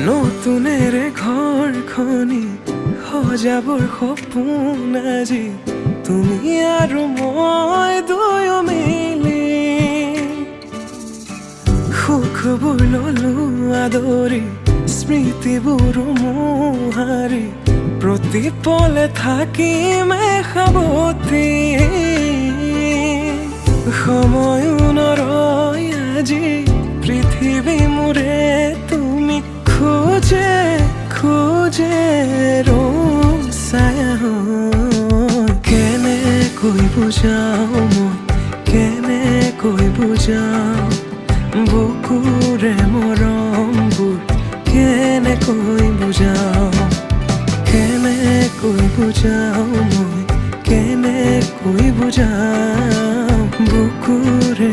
নতুনেৰে ঘৰখনি সজাবৰ সপোন আজি তুমি আৰু মই দুয়ো মিলি সুখবোৰ ললো আদৰি স্মৃতিবোৰ মোহাৰি প্ৰতি পলে থাকিম সাৱতি সময়ো নৰয় আজি পৃথিৱী মোৰে তুমি খোজে খোজে ছায়া কেনেকৈ বুজাও মই কেনেকৈ বুজাও বুকুৰে মৰমবোৰ কেনেকৈ বুজাও কেনেকৈ বুজাও মই কেনেকৈ বুজাও বুকুৰে